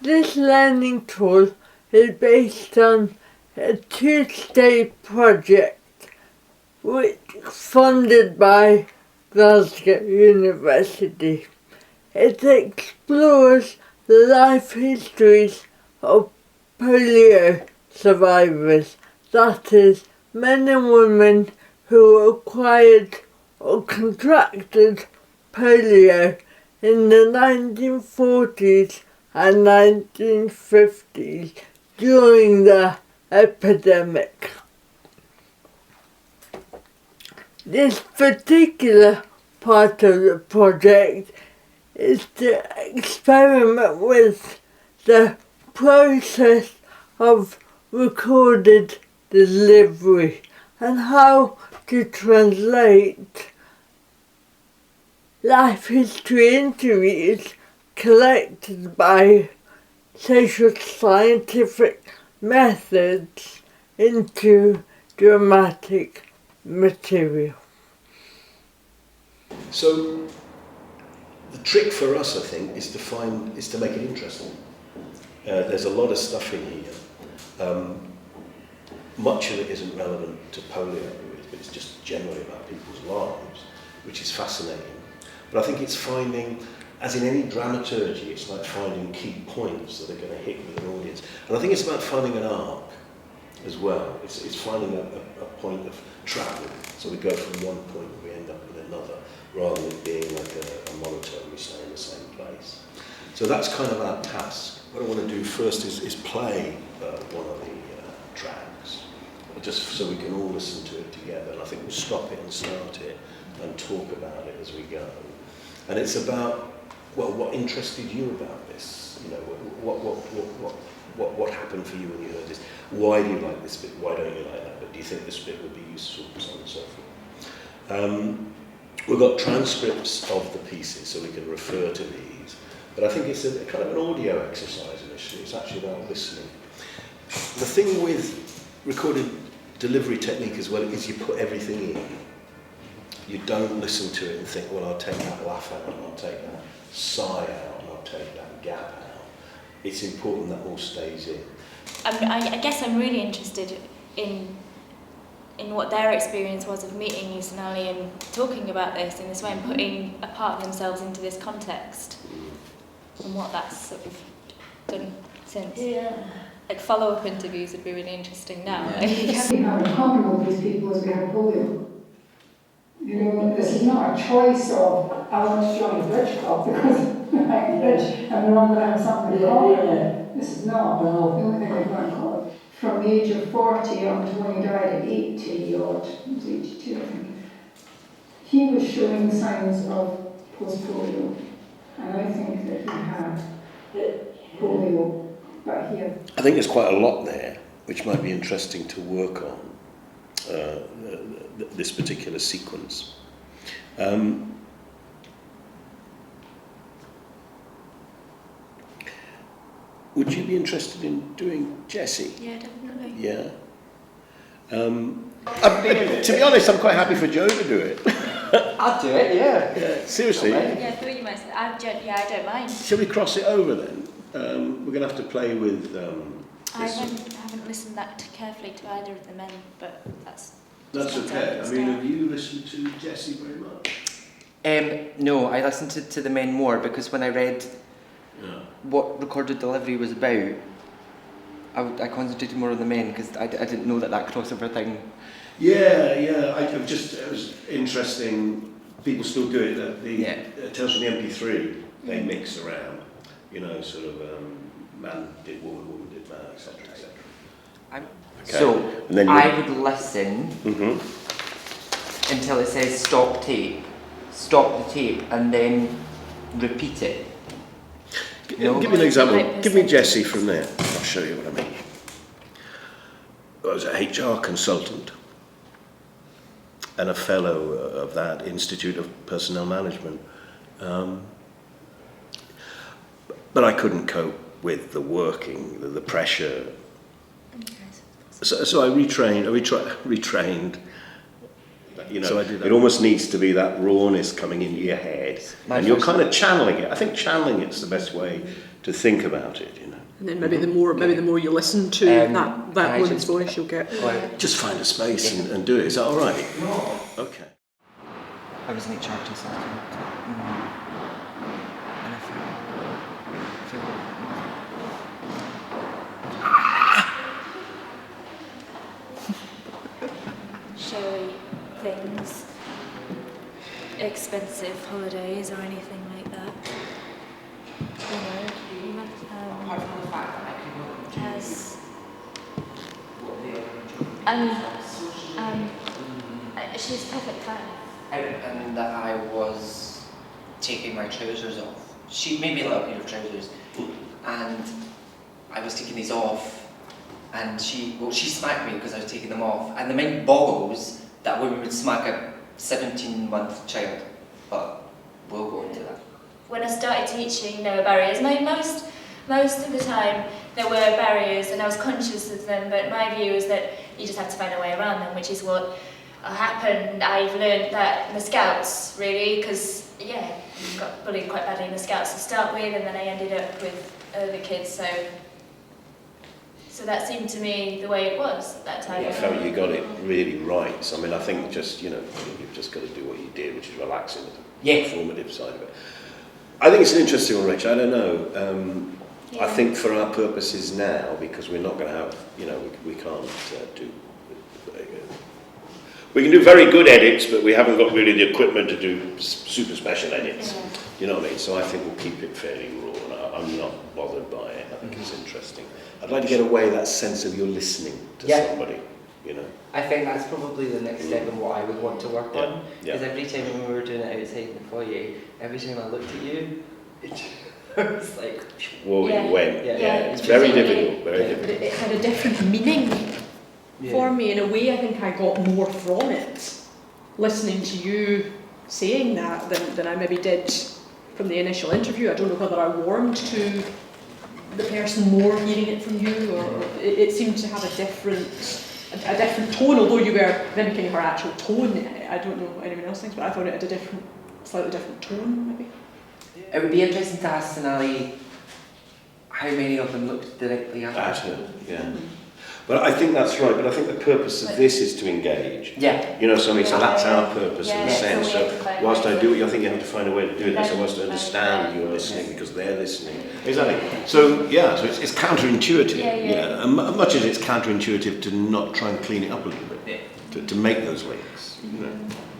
This learning tool is based on a two-stage project which funded by Glasgow University. It explores the life histories of polio survivors, that is, men and women who acquired or contracted polio in the 1940s and 1950s during the epidemic. This particular part of the project is to experiment with the process of recorded delivery and how to translate life history interviews collected by social scientific methods into dramatic material. So the trick for us, I think, is to make it interesting. There's a lot of stuff in here. Much of it isn't relevant to polio, but it's just generally about people's lives, which is fascinating. But I think it's finding, as in any dramaturgy, it's like finding key points that are going to hit with an audience. And I think it's about finding an arc as well. It's finding a point of travel. So we go from one point and we end up with another, rather than it being like a monotone, we stay in the same place. So that's kind of our task. What I want to do first is play one of the tracks, just so we can all listen to it together. And I think we'll stop it and start it and talk about it as we go. And it's about, well, what interested you about this? You know, what happened for you when you heard this? Why do you like this bit? Why don't you like that bit? Do you think this bit would be useful? So on and so forth. We've got transcripts of the pieces, so we can refer to these. But I think it's a kind of an audio exercise initially. It's actually about listening. The thing with recorded delivery technique as well is you put everything in. You don't listen to it and think, well, I'll take that laugh out, and I'll take that sigh out, and I'll take that gap out. It's important that all stays in. I guess I'm really interested in what their experience was of meeting you, Sonali, and talking about this in this way and putting a part of themselves into this context and what that's sort of done since. Yeah. Like follow-up interviews would be really interesting now. What we have in common with these people is we have polio. You know, this is not a choice of, I want to join a bridge club because I like bridge and they're all going to have something in common. This is not the only thing we've got in common. From the age of 40 up until when he died at 80 odd, he was 82 I think, he was showing signs of post-polio. And I think that he had polio, but here. I think there's quite a lot there, which might be interesting to work on. This particular sequence. Would you be interested in doing Jessie? Yeah, definitely. Yeah. To be honest, I'm quite happy for Joe to do it. I'd do it, yeah. Yeah, seriously. Yeah, I thought you might say, I don't mind. Shall we cross it over then? We're going to have to play with... I haven't listened that carefully to either of the men, but that's okay. I mean, have you listened to Jessie very much? No, I listened to the men more because when I read what recorded delivery was about, I concentrated more on the men because I didn't know that crossover thing. Yeah. It was interesting. People still do it. The Tales from the MP3, they mix around. You know, sort of man did woman, woman did man, etc., etc. Okay. So I would listen until it says stop the tape, and then repeat it. Give me an example. Give me Jessie from there. I'll show you what I mean. I was an HR consultant and a fellow of that Institute of Personnel Management. But I couldn't cope with the working, the pressure. So I retrained You know, So I do that. it almost needs to be that rawness coming into your head, and you're kind of channeling it. I think channeling it's the best way to think about it. You know. And then maybe the more you listen to that woman's voice, you'll get. Just find a space and do it. Is that all right? No. Okay. I was late charging something. And I feel Showy things, expensive holidays or anything like that. You know, apart from the fact that I could not do has what they are enjoying. she's perfect fine. And that I was taking my trousers off. She made me a little pair of trousers, and I was taking these off, and she smacked me because I was taking them off. And the mind boggles that a woman would smack a 17-month child, but we'll go into that. When I started teaching, there were barriers. Most of the time there were barriers, and I was conscious of them. But my view is that you just have to find a way around them, which is what happened. I've learned that in the Scouts, really, because I got bullied quite badly in the Scouts to start with, and then I ended up with the kids. So that seemed to me the way it was at that time. I felt you got it really right. So, I mean, I think just, you've just got to do what you did, which is relaxing the performative side of it. I think it's an interesting one, Rachel. I don't know. I think for our purposes now, because we're not going to have, we can't do... We can do very good edits, but we haven't got really the equipment to do super special edits. Yeah. You know what I mean? So I think we'll keep it fairly raw, and I'm not bothered by it. I think it's interesting. I'd like to get away that sense of you're listening to somebody, I think that's probably the next step in what I would want to work on. Yeah. Because every time when we were doing it outside in the foyer, every time I looked at you, it was like... Whoa, you went. Yeah. It's very difficult, very But difficult. it had a different meaning for me. In a way, I think I got more from it, listening to you saying that, than I maybe did from the initial interview. I don't know whether I warmed to the person more hearing it from you, or it seemed to have a different tone, although you were mimicking her actual tone. I don't know what anyone else thinks, but I thought it had a slightly different tone, maybe. It would be interesting to ask Sonali how many of them looked directly at her. Yeah. But I think that's right, but I think the purpose of this is to engage. Yeah. So that's our purpose in a sense. So whilst I do it, I think you have to find a way to do this. I want to understand you're listening because they're listening. Exactly. So it's counterintuitive. And much as it's counterintuitive to not try and clean it up a little bit, to make those links.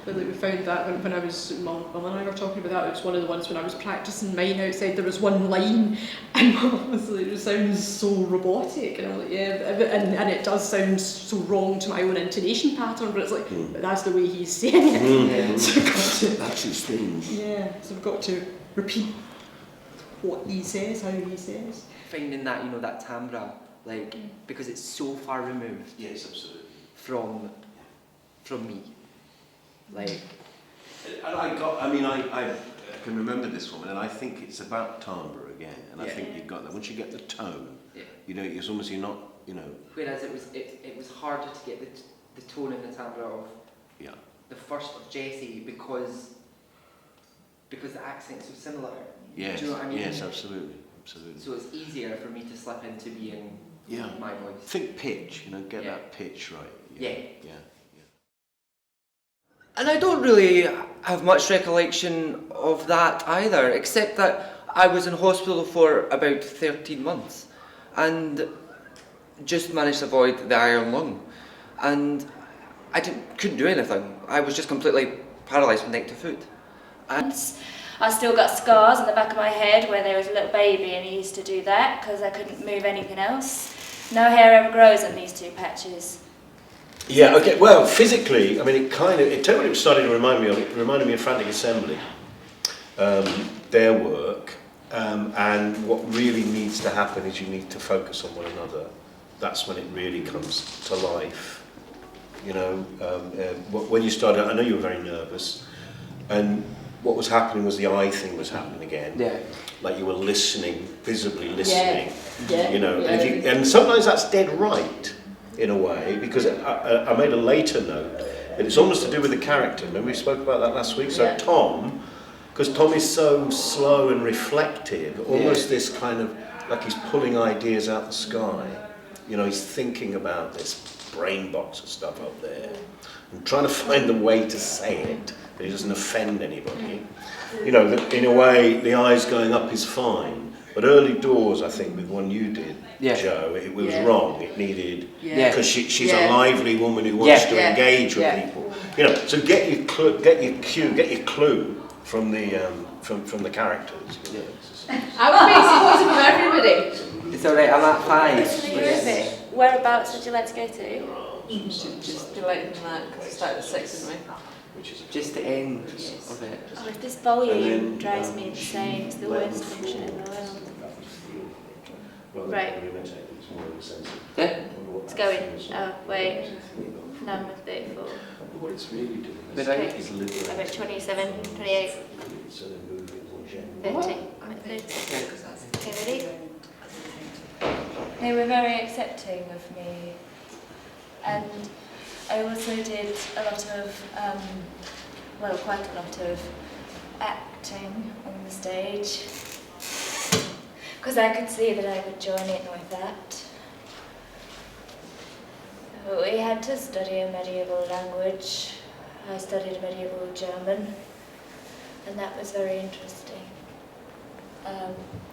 But we found that when I was, Mum and I were talking about that, it was one of the ones when I was practising mine outside, there was one line, and Mum was like, it sounds so robotic, and I'm like, and it does sound so wrong to my own intonation pattern, but it's like, but that's the way he's saying it. So I've got to, That's his thing. Yeah, so I've got to repeat what he says, how he says. Finding that, that timbre, because it's so far removed. Yes, absolutely. From me. And I can remember this woman, and I think it's about timbre again, and I think you've got that. Once you get the tone, it's almost you're not, Whereas it was harder to get the tone and the timbre of the first of Jessie because the accents are similar. Yes, Do you know what I mean? yes, absolutely. So it's easier for me to slip into being my voice. Think pitch, get that pitch right. Yeah. And I don't really have much recollection of that either, except that I was in hospital for about 13 months and just managed to avoid the iron lung. And I couldn't do anything. I was just completely paralysed from neck to foot. And I still got scars on the back of my head where there was a little baby, and he used to do that because I couldn't move anything else. No hair ever grows on these two patches. Yeah, okay, well, physically, it totally started to remind me of Frantic Assembly, their work, and what really needs to happen is you need to focus on one another. That's when it really comes to life, when you started, I know you were very nervous, and what was happening was the eye thing was happening again. Yeah. Like you were listening, visibly listening, Yeah. and sometimes that's dead right, in a way, because I made a later note And it's almost to do with the character. Remember we spoke about that last week? So Yeah. Tom, because Tom is so slow and reflective, almost this kind of, like he's pulling ideas out the sky. You know, he's thinking about this brain box of stuff up there and trying to find the way to say it, that he doesn't offend anybody. You know, that in a way, the eyes going up is fine. But early doors, I think, with one you did, Joe, it was wrong. It needed, because she's a lively woman who wants to engage with people. You know, so get your clue from the characters. You know. I would make suppose from everybody. It's alright, I'm at 5. Actually, you're a bit. Whereabouts would you like to go to? Just be later than that, because it started at 6, isn't it? Just the end of it. Oh, this volume drives me insane. It's the worst function in the world. Right. Yeah. It's going. Oh, wait. Number 34. What it's really doing Okay. is liberating. I'm at 27, 28, So they're moving more 30. I'm at 30. Okay, ready? They were very accepting of me. And I also did a lot of, quite a lot of acting on the stage. Because I could see that I would join in with that. We had to study a medieval language. I studied medieval German, and that was very interesting.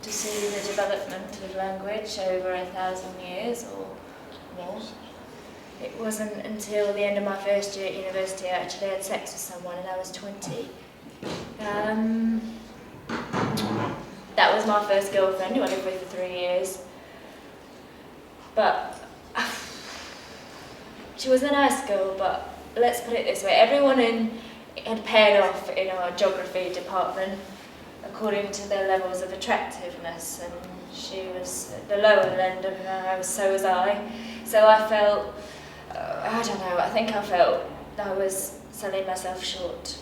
To see the development of language over 1,000 years or more. It wasn't until the end of my first year at university I actually had sex with someone, and I was 20. That was my first girlfriend, who I lived with for 3 years. But she was a nice girl, but let's put it this way, everyone had paired off in our geography department according to their levels of attractiveness, and she was at the lower end of her, so was I. So I felt, I don't know, I think I felt I was selling myself short.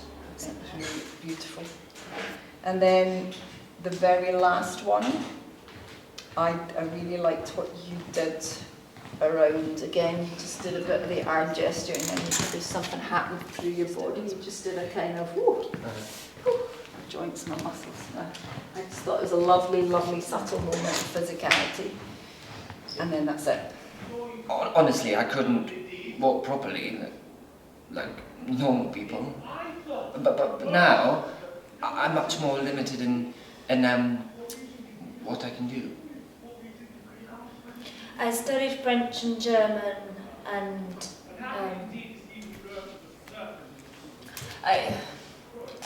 Beautiful. And then the very last one, I really liked what you did around, again, you just did a bit of the arm gesture and then there's something happened through your body, you just did a kind of, joints, not muscles. I just thought it was a lovely, lovely subtle moment of physicality. And then that's it. Honestly, I couldn't walk properly, like normal people. But now, I'm much more limited in what I can do. I studied French and German, and I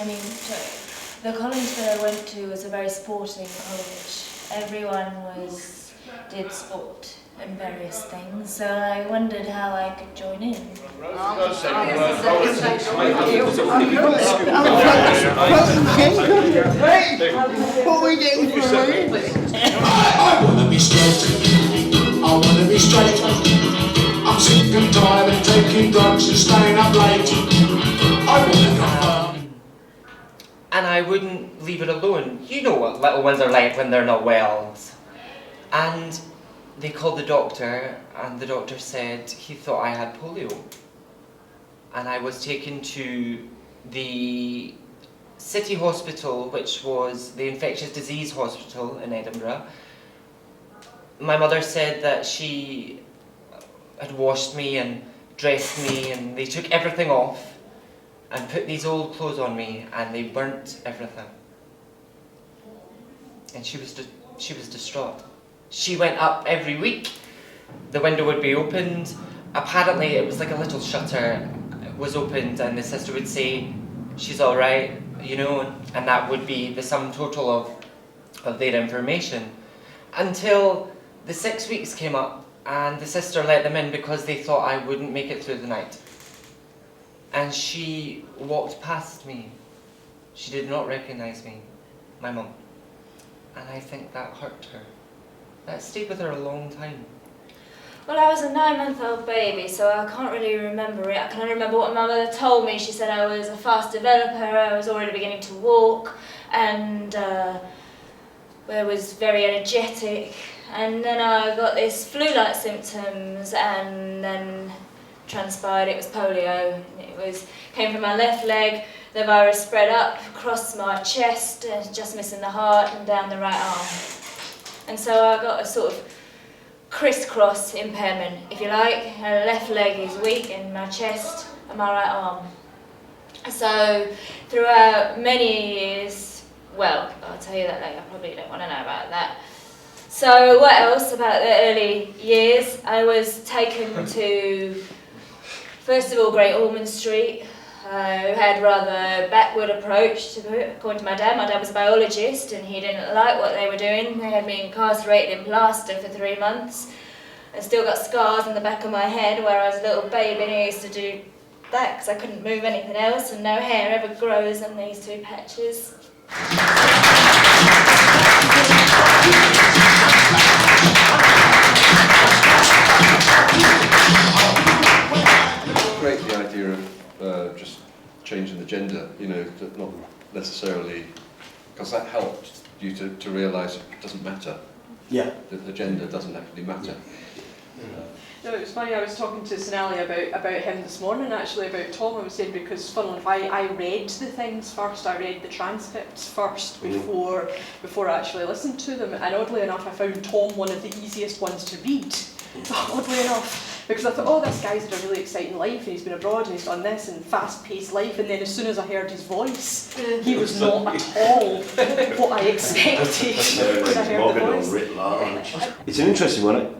mean, the college that I went to was a very sporting college. Everyone did sport and various things, so I wondered how I could join in. What are we getting for I want to be straight. I want to be straight. I'm sick and tired of taking drugs and staying up late. I want to confirm. And I wouldn't leave it alone. You know what little ones are like when they're not well. And they called the doctor, and the doctor said he thought I had polio. And I was taken to the city hospital, which was the infectious disease hospital in Edinburgh. My mother said that she had washed me and dressed me, and they took everything off and put these old clothes on me, and they burnt everything. And she was distraught. She went up every week. The window would be opened. Apparently it was like a little shutter was opened, and the sister would say, she's all right, you know, and that would be the sum total of their information. Until the 6 weeks came up, and the sister let them in because they thought I wouldn't make it through the night. And she walked past me. She did not recognize me, my mum. And I think that hurt her. That stayed with her a long time. Well, I was a 9-month-old baby, so I can't really remember it. I can only remember what my mother told me. She said I was a fast developer, I was already beginning to walk, and I was very energetic. And then I got these flu-like symptoms, and then transpired it was polio. And came from my left leg. The virus spread up across my chest, just missing the heart, and down the right arm. And so I got a sort of crisscross impairment, if you like. My left leg is weak, and my chest and my right arm. So throughout many years, well, I'll tell you that later, I probably don't want to know about that. So what else about the early years? I was taken to, first of all, Great Ormond Street, who had rather backward approach to it, according to my dad. My dad was a biologist and he didn't like what they were doing. They had me incarcerated in plaster for 3 months. I still got scars on the back of my head where I was a little baby and I used to do that because I couldn't move anything else, and no hair ever grows on these 2 patches. Great, the idea of just changing the gender, you know, not necessarily, because that helped you to realise it doesn't matter. Yeah. That the gender doesn't actually matter. No, it was funny, I was talking to Sonali about him this morning, actually, about Tom. I was saying, because funnily enough, I read the things first, I read the transcripts first before I actually listened to them, and oddly enough I found Tom one of the easiest ones to read, oddly enough. Because I thought, oh, this guy's had a really exciting life, and he's been abroad, and he's done this, and fast-paced life, and then as soon as I heard his voice, he was not at all what I expected when I heard the voice. Writ large. It's an interesting one.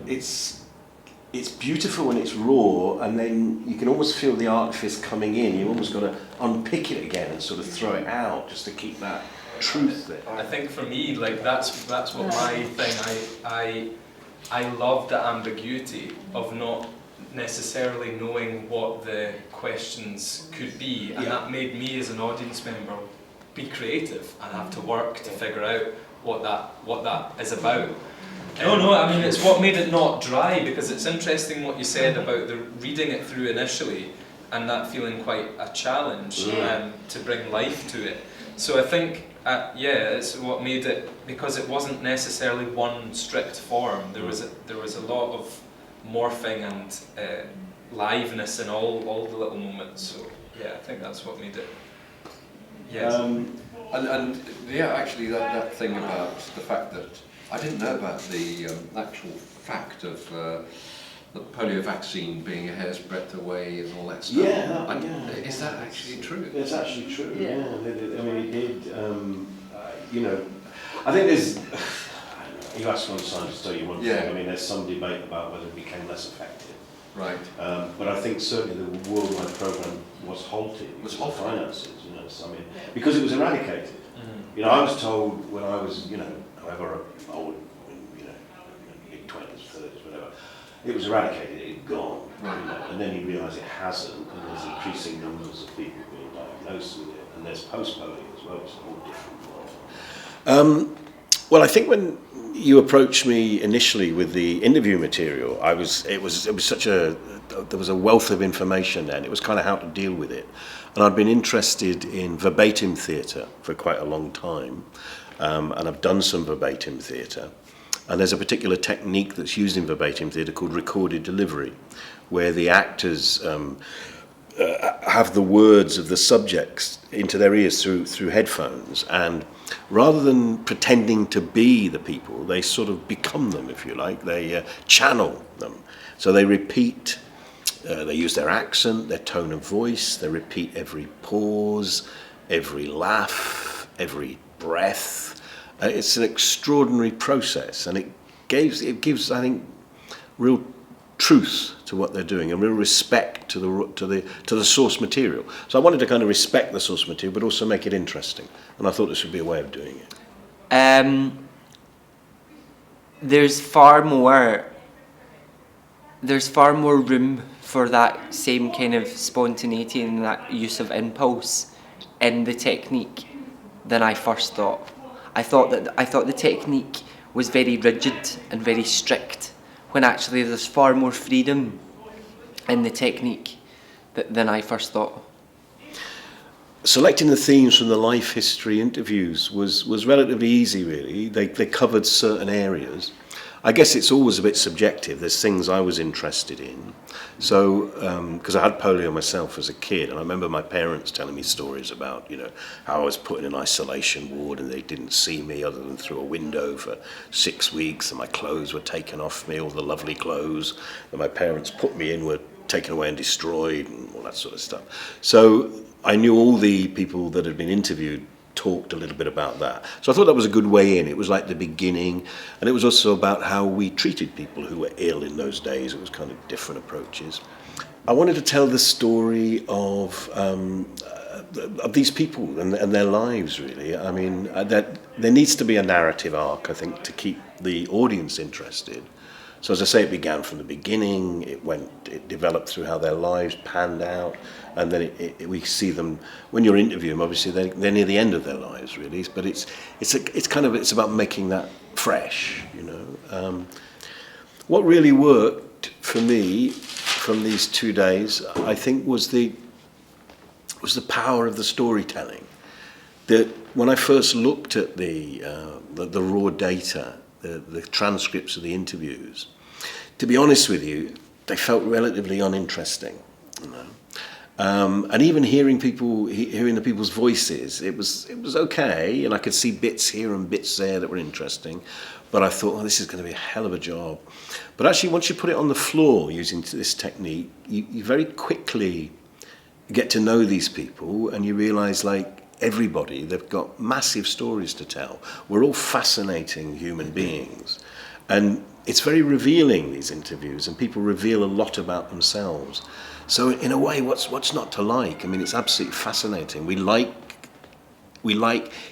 It's beautiful when it's raw, and then you can almost feel the artifice coming in. You've almost got to unpick it again and sort of throw it out just to keep that truth there. I think for me, like that's what my thing. I love the ambiguity of not necessarily knowing what the questions could be, and that made me as an audience member be creative and have to work to figure out what that is about. No, I mean it's what made it not dry, because it's interesting what you said about the reading it through initially and that feeling quite a challenge to bring life to it. So I think it's what made it, because it wasn't necessarily one strict form. There was a lot of morphing and liveness in all the little moments. So yeah, I think that's what made it. Yes. Actually that thing about the fact that I didn't know about the actual fact of the polio vaccine being a hair's breadth away and all that stuff. Is that actually true? It's actually true. Yeah. I mean, it did. You know, I think there's. You ask one scientist, tell you one thing. I mean, there's some debate about whether it became less effective. Right. But I think certainly the worldwide program was halted. Was halted. Finances, you know. So, I mean, because it was eradicated. You know, I was told when I was, you know, however old, you know, mid-20s, 30s, whatever, it was eradicated. It had gone. Right. You know, and then you realise it hasn't, and there's increasing numbers of people being diagnosed with it, and there's post-polio as well. It's a whole different world. Well, I think when you approached me initially with the interview material, there was a wealth of information then. It was kind of how to deal with it. And I'd been interested in verbatim theatre for quite a long time, and I've done some verbatim theatre. And there's a particular technique that's used in verbatim theatre called recorded delivery, where the actors have the words of the subjects into their ears through headphones, and rather than pretending to be the people, they sort of become them, if you like. They channel them. So they repeat, they use their accent, their tone of voice, they repeat every pause, every laugh, every breath. It's an extraordinary process, and it gives, I think, real truth to what they're doing, and real respect to the source material. So I wanted to kind of respect the source material, but also make it interesting. And I thought this would be a way of doing it. There's far more room for that same kind of spontaneity and that use of impulse in the technique than I first thought. I thought the technique was very rigid and very strict, when actually there's far more freedom in the technique than I first thought. Selecting the themes from the life history interviews was relatively easy, really. They covered certain areas. I guess it's always a bit subjective. There's things I was interested in. So, because I had polio myself as a kid, and I remember my parents telling me stories about, you know, how I was put in an isolation ward and they didn't see me other than through a window for 6 weeks, and my clothes were taken off me, all the lovely clothes that my parents put me in were taken away and destroyed and all that sort of stuff. So I knew all the people that had been interviewed talked a little bit about that. So I thought that was a good way in. It was like the beginning, and it was also about how we treated people who were ill in those days. It was kind of different approaches. I wanted to tell the story of these people and their lives, really. I mean, that there needs to be a narrative arc, I think, to keep the audience interested. So as I say, it began from the beginning, it developed through how their lives panned out, and then we see them, when you're interviewing them, obviously they're near the end of their lives, really, but it's about making that fresh, you know. What really worked for me from these 2 days, I think, was the power of the storytelling. That when I first looked at the raw data, the transcripts of the interviews, to be honest with you, they felt relatively uninteresting, you know. And even hearing the people's voices, it was okay, and I could see bits here and bits there that were interesting. But I thought, oh, this is going to be a hell of a job. But actually, once you put it on the floor using this technique, you very quickly get to know these people, and you realise, like, everybody, they've got massive stories to tell. We're all fascinating human beings. And it's very revealing, these interviews, and people reveal a lot about themselves. So in a way, what's not to like? I mean, it's absolutely fascinating. We like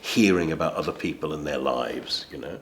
hearing about other people and their lives, you know.